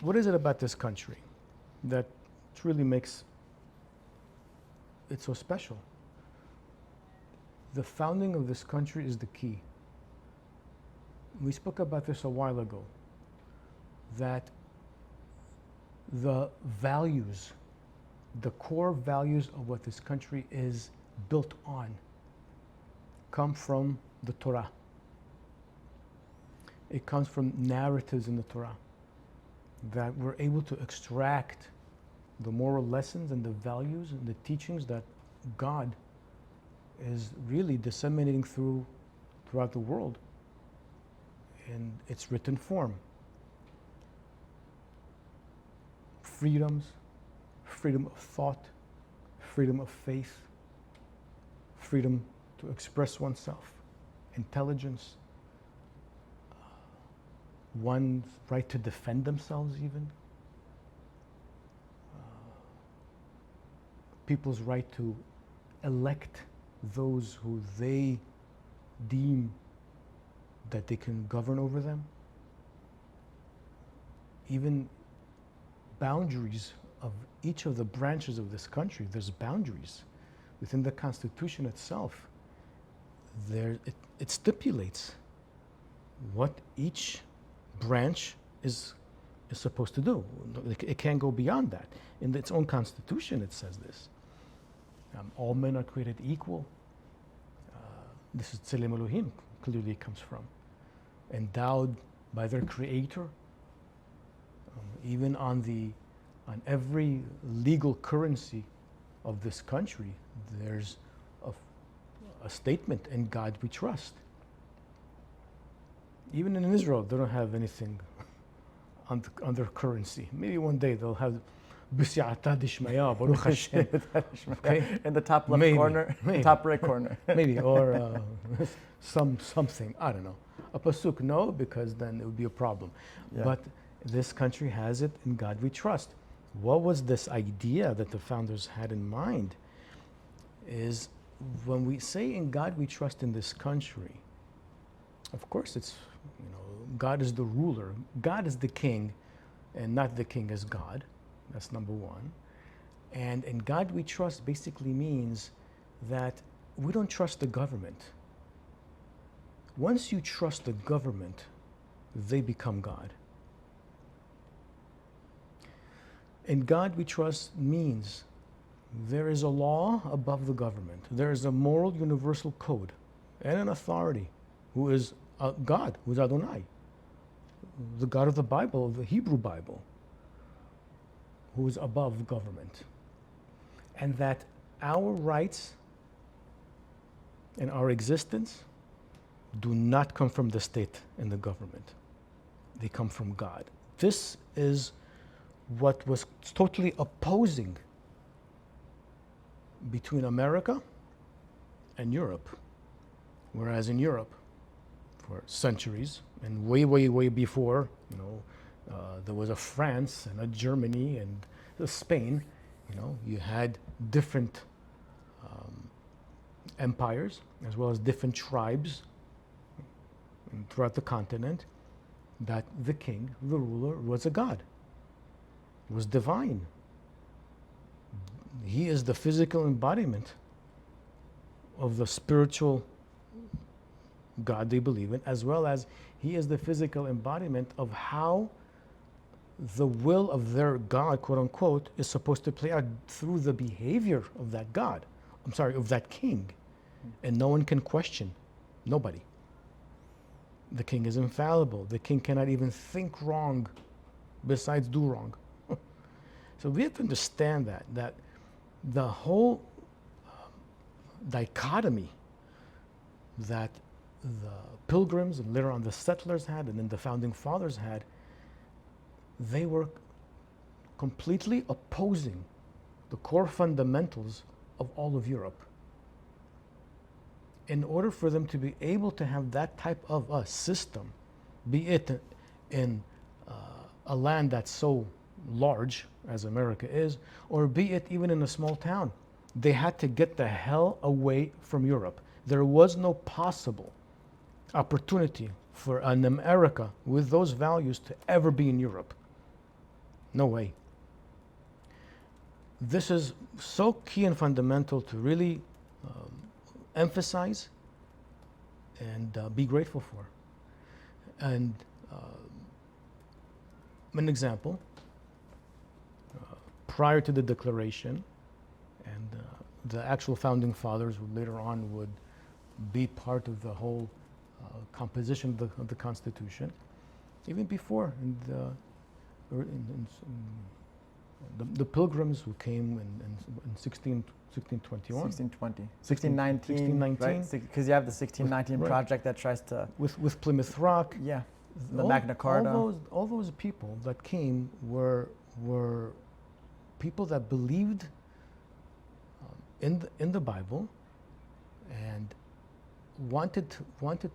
What is it about this country that truly makes it so special? The founding of this country is the key. We spoke about this a while ago, that the values, the core values of what this country is built on, come from the Torah. It comes from narratives in the Torah that we're able to extract the moral lessons and the values and the teachings that God is really disseminating throughout the world in its written form. Freedoms, freedom of thought, freedom of faith, freedom to express oneself, intelligence, one's right to defend themselves even, people's right to elect those who they deem that they can govern over them. Even boundaries of each of the branches of this country, there's boundaries within the Constitution itself. It stipulates what each branch is supposed to do. It can't go beyond that. In its own Constitution, it says this. All men are created equal. This is Tselem Elohim, clearly comes from. Endowed by their Creator. Even on every legal currency of this country, there's a statement, in God we trust. Even in Israel, they don't have anything on their currency. Maybe one day they'll have B'si'ata d'ishmaya, Baruch Hashem. Okay? In the top left corner, maybe. top right corner. Maybe, or something, I don't know. A pasuk, no, because then it would be a problem. Yeah. But this country has it, in God we trust. What was this idea that the founders had in mind? Is when we say in God we trust in this country, of course it's, God is the ruler, God is the king, and not the king as God. That's number one. And in God we trust basically means that we don't trust the government. Once you trust the government, they become God. In God we trust means there is a law above the government. There is a moral universal code and an authority who is God, who is Adonai, the God of the Bible, the Hebrew Bible, who is above the government. And that our rights and our existence do not come from the state and the government. They come from God. This is what was totally opposing between America and Europe. Whereas in Europe, for centuries, and way before, there was a France and a Germany and a Spain, you had different empires as well as different tribes throughout the continent, that the king, the ruler, was a god, was divine. He is the physical embodiment of the spiritual God they believe in, as well as he is the physical embodiment of how the will of their God, quote unquote, is supposed to play out through the behavior of that God. Of that king. And no one can question. Nobody. The king is infallible. The king cannot even think wrong besides do wrong. So we have to understand that the whole dichotomy that the pilgrims and later on the settlers had and then the founding fathers had, they were completely opposing the core fundamentals of all of Europe. In order for them to be able to have that type of a system, be it in a land that's so large as America is, or be it even in a small town, they had to get the hell away from Europe. There was no possible opportunity for an America with those values to ever be in Europe. No way. This is so key and fundamental to really emphasize and be grateful for. And an example, prior to the Declaration, and the actual founding fathers who later on would be part of the whole composition of the Constitution, even before, the Pilgrims who came in 1621. 1620. 1619. Right? Because you have the 1619 Right. project that tries to... With Plymouth Rock. Yeah. The Magna Carta. All those people that came were people that believed in the Bible and wanted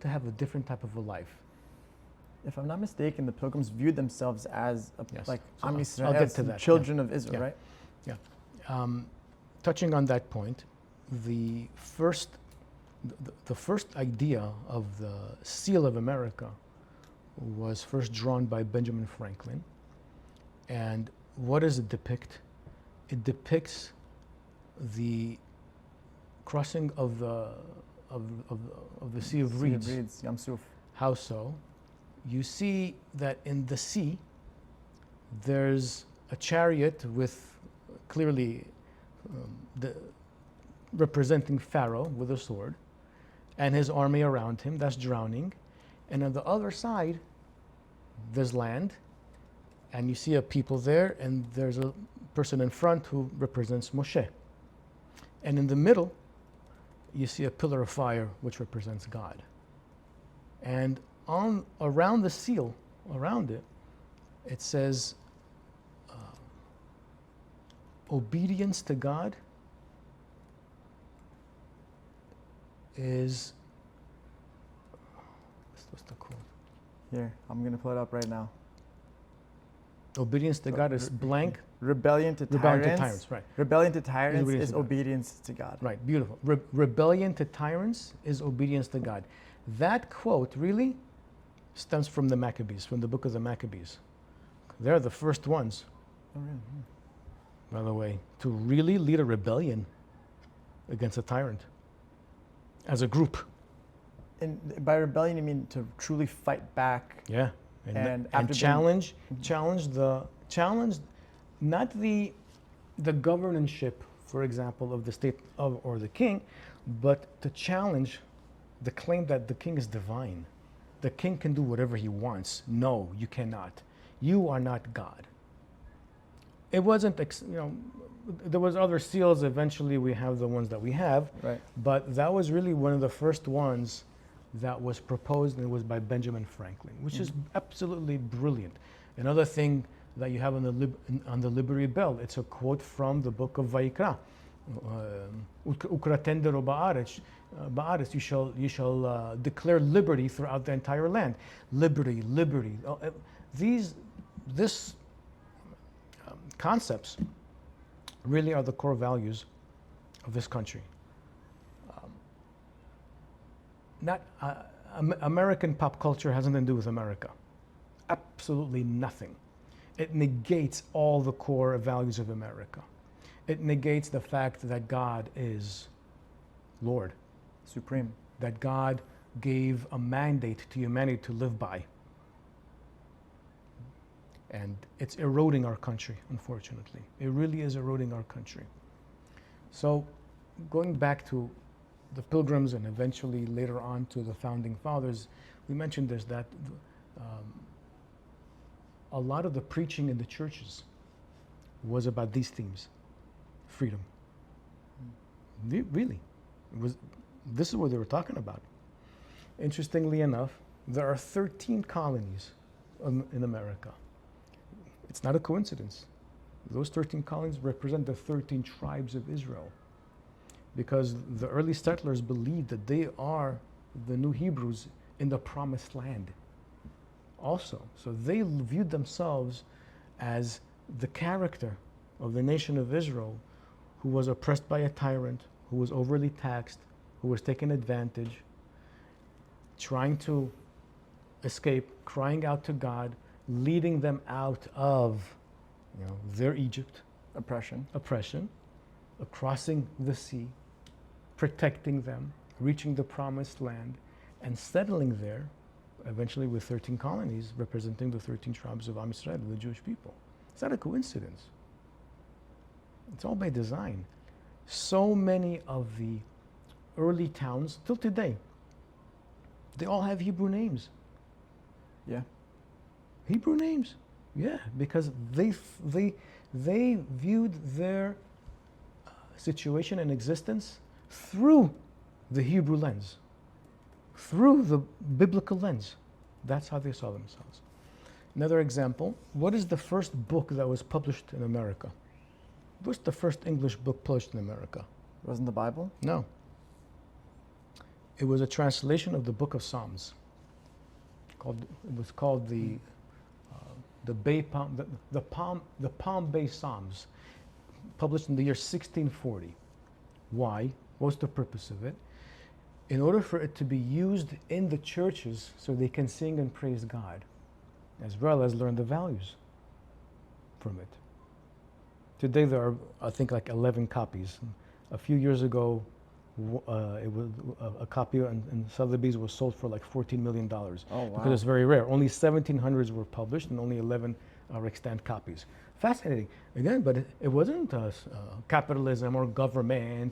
to have a different type of a life. If I'm not mistaken, the Pilgrims viewed themselves as Yes. like So Am I'll Yisrael, get to that. children Yeah. of Israel, Yeah. right? Yeah. Touching on that point, the first idea of the seal of America was first drawn by Benjamin Franklin. And what does it depict? It depicts the crossing of the Sea of Reeds. Yam Suf. How so? You see that in the sea, there's a chariot with clearly representing Pharaoh with a sword, and his army around him that's drowning. And on the other side, there's land, and you see a people there, and there's a person in front who represents Moshe. And in the middle, you see a pillar of fire, which represents God. And around the seal, around it, it says, obedience to God is, what's the quote? Here, I'm going to pull it up right now. Obedience to God is blank. Rebellion to tyrants. Right. Rebellion to tyrants Obedience is to God. obedience to God. Right, beautiful. Rebellion to tyrants is obedience to God. That quote really stems from the Maccabees, from the book of the Maccabees. They're the first ones, Oh, really? by the way, to really lead a rebellion against a tyrant as a group. And by rebellion, you mean to truly fight back? Yeah. And And challenge not the governorship, for example, of the state or the king, but to challenge the claim that the king is divine. The king can do whatever he wants. No, you cannot. You are not God. It wasn't, there was other seals. Eventually, we have the ones that we have. Right. But that was really one of the first ones that was proposed, and it was by Benjamin Franklin, which is absolutely brilliant. Another thing that you have on the Liberty Bell, it's a quote from the book of Vayikra. Ukratendero ba'aretz, you shall declare liberty throughout the entire land. Liberty, liberty. These concepts really are the core values of this country. American pop culture has nothing to do with America. Absolutely nothing. It negates all the core values of America. It negates the fact that God is Lord. Supreme. That God gave a mandate to humanity to live by. And it's eroding our country, unfortunately. It really is eroding our country. So, going back to the Pilgrims and eventually later on to the Founding Fathers, we mentioned this, that a lot of the preaching in the churches was about these themes. Freedom. Really. This is what they were talking about. Interestingly enough, there are 13 colonies in America. It's not a coincidence. Those 13 colonies represent the 13 tribes of Israel, because the early settlers believed that they are the new Hebrews in the promised land also. So they viewed themselves as the character of the nation of Israel, who was oppressed by a tyrant, who was overly taxed, who was taken advantage, trying to escape, crying out to God, leading them out of you know, their Egypt, Oppression. crossing the sea, protecting them, reaching the promised land, and settling there, eventually with 13 colonies representing the 13 tribes of Am Yisrael, the Jewish people. It's not a coincidence. It's all by design. So many of the early towns, till today, they all have Hebrew names. Yeah. Hebrew names. Yeah, because they viewed their situation and existence through the Hebrew lens, through the biblical lens. That's how they saw themselves. Another example, what is the first book that was published in America? What's the first English book published in America? Wasn't the Bible? No. It was a translation of the Book of Psalms. It was called the Palm Bay Psalms, published in the year 1640. Why? What's the purpose of it? In order for it to be used in the churches so they can sing and praise God, as well as learn the values from it. Today there are, I think, like 11 copies. A few years ago, it was a copy in Sotheby's was sold for like $14 million. Oh, wow. Because it's very rare. Only 1,700s were published and only 11 are extant copies. Fascinating. Again, but it wasn't capitalism or government